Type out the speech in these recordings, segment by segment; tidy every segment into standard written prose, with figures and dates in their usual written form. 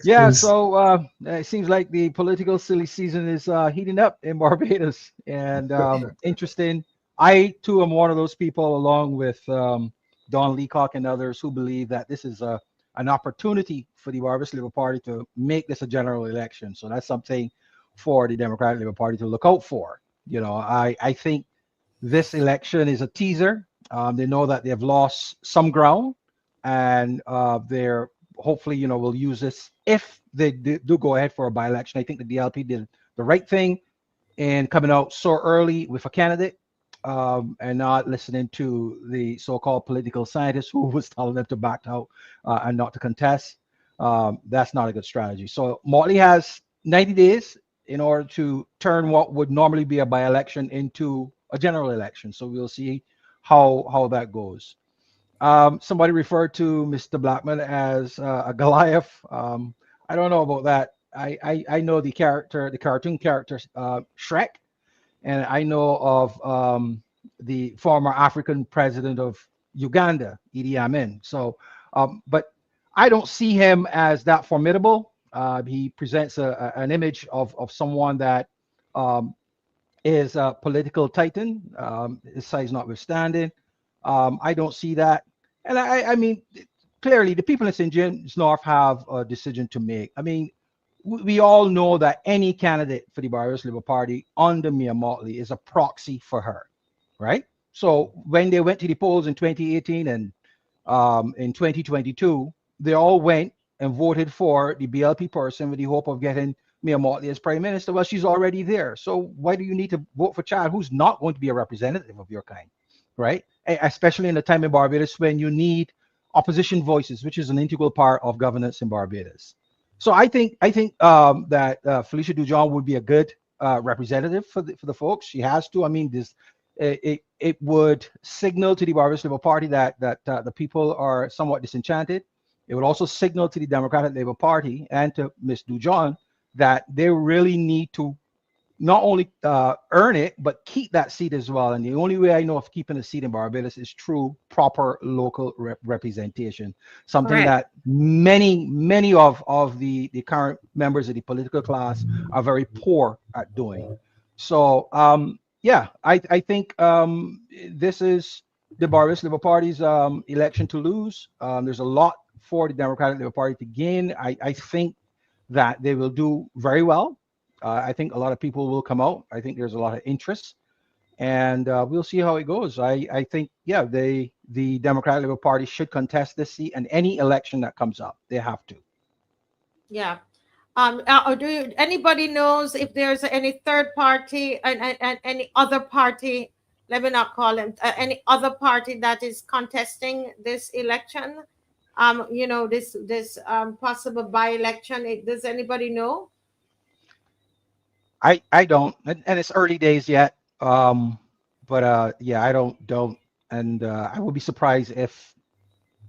Yeah, Is so it seems like the political silly season is heating up in Barbados, and interesting. I too am one of those people, along with Don Leacock and others, who believe that this is an opportunity for the Barbados Labour Party to make this a general election. So that's something for the Democratic Labour Party to look out for. I think this election is a teaser. They know that they've lost some ground, and they're hopefully, will use this if they do go ahead for a by-election. I think the DLP did the right thing in coming out so early with a candidate, and not listening to the so-called political scientists who was telling them to back out and not to contest. That's not a good strategy. So Motley has 90 days in order to turn what would normally be a by-election into a general election. So we'll see how that goes. Somebody referred to Mr. Blackman as a Goliath. I don't know about that. I know the character, the cartoon character Shrek, and I know of the former African president of Uganda, Idi Amin. So, but I don't see him as that formidable. He presents an image of someone that um, is a political titan, his size notwithstanding. I don't see that. And I mean, clearly the people in St. James North have a decision to make. I mean, we all know that any candidate for the Barbados Labour Party under Mia Motley is a proxy for her, right? So when they went to the polls in 2018 and in 2022, they all went and voted for the BLP person with the hope of getting Mia Motley as prime minister. Well, she's already there. So why do you need to vote for Chad, who's not going to be a representative of your kind, right? Especially in a time in Barbados when you need opposition voices, which is an integral part of governance in Barbados. So I think that Felicia Dujon would be a good representative for the folks. She has to. I mean, it would signal to the Barbados Labour Party that the people are somewhat disenchanted. It would also signal to the Democratic Labour Party and to Ms. Dujon that they really need to not only earn it, but keep that seat as well. And the only way I know of keeping a seat in Barbados is through proper local representation, something Correct. that many of the current members of the political class are very poor at doing. So, yeah, I think this is the Barbados Labour Party's election to lose. There's a lot for the Democratic Labour Party to gain. I think that they will do very well. I think a lot of people will come out. I think there's a lot of interest, and we'll see how it goes. I think, yeah, the Democratic Labour Party should contest this seat and any election that comes up. They have to. Yeah. Do you, anybody knows if there's any third party and any other party? Let me not call them any other party that is contesting this election. This possible by election. Does anybody know? I don't, and it's early days yet. But yeah, I don't, and I would be surprised if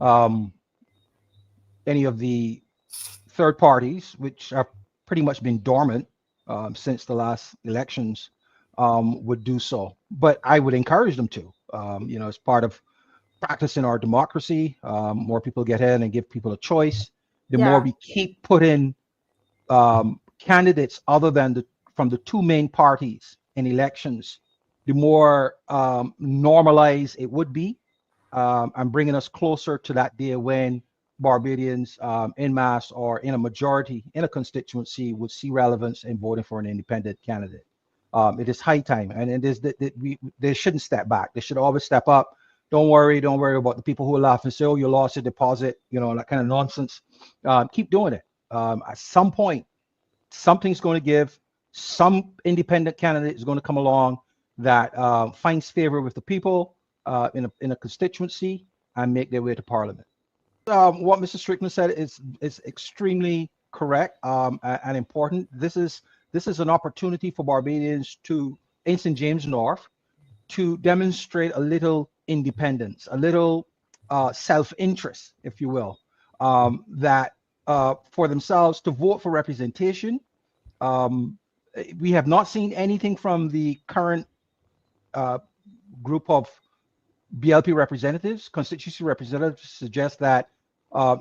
um, any of the third parties, which are pretty much been dormant since the last elections, would do so. But I would encourage them to. As part of practicing our democracy, more people get in and give people a choice. The more Yeah. we keep putting candidates other than from the two main parties in elections, the more normalized it would be, and bringing us closer to that day when Barbadians in mass or in a majority in a constituency would see relevance in voting for an independent candidate. It is high time, and it is that they shouldn't step back. They should always step up. Don't worry about the people who laugh and say, "Oh, you lost a deposit," that kind of nonsense. Keep doing it. At some point, something's going to give. Some independent candidate is going to come along that finds favor with the people in a constituency and make their way to Parliament. What Mr. Strickland said is extremely correct and important. This is an opportunity for Barbadians to in St. James North to demonstrate a little independence, a little self-interest, if you will, that for themselves to vote for representation. Um, we have not seen anything from the current uh, group of BLP representatives, constituency representatives, suggest that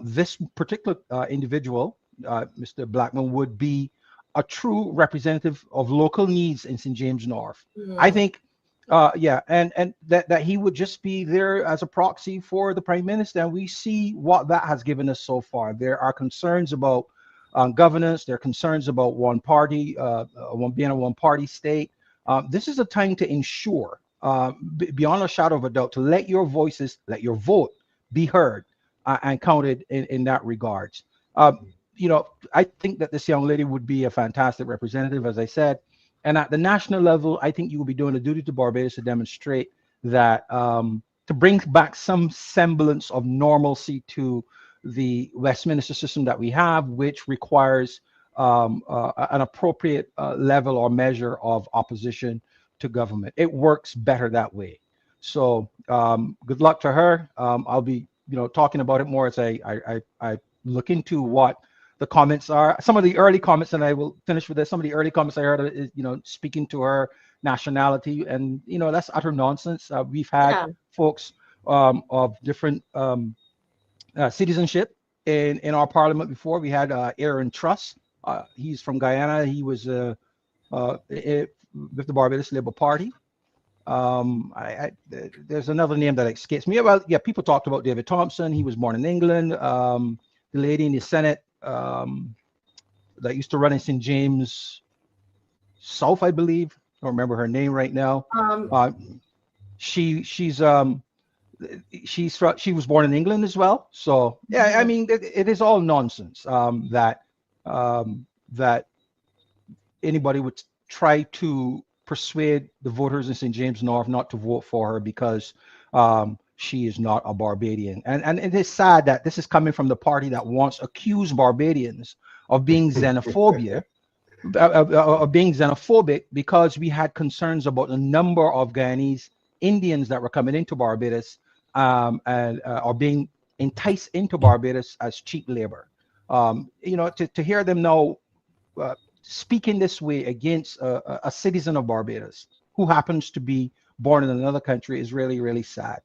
this particular individual Mr. Blackman would be a true representative of local needs in St. James North. I Mm. think, yeah, and that he would just be there as a proxy for the prime minister, and we see what that has given us so far. There are concerns about governance. There are concerns about one party, one being a one party state. This is a time to ensure, beyond a shadow of a doubt, to let your voices, let your vote be heard and counted in that regards. You know, I think that this young lady would be a fantastic representative, as I said. And at the national level, I think you will be doing a duty to Barbados to demonstrate that, to bring back some semblance of normalcy to the Westminster system that we have, which requires an appropriate level or measure of opposition to government. It works better that way. So good luck to her. I'll be, talking about it more as I look into what the comments are. Some of the early comments, and I will finish with this. Some of the early comments I heard is, speaking to her nationality, and that's utter nonsense. We've had Yeah. folks of different citizenship in our parliament before. We had Aaron Truss. He's from Guyana. He was with the Barbados Labour Party. There's another name that escapes me. Well, yeah, people talked about David Thompson. He was born in England. The lady in the Senate that used to run in St. James South, I believe. I don't remember her name right now. Um, Uh, she's she was born in England as well. So yeah, I mhm. mean it is all nonsense that anybody would try to persuade the voters in St. James North not to vote for her because she is not a Barbadian. And it is sad that this is coming from the party that once accused Barbadians of being of being xenophobic because we had concerns about the number of Guyanese Indians that were coming into Barbados and are being enticed into Barbados as cheap labor. To hear them now speaking this way against a citizen of Barbados who happens to be born in another country is really, really sad.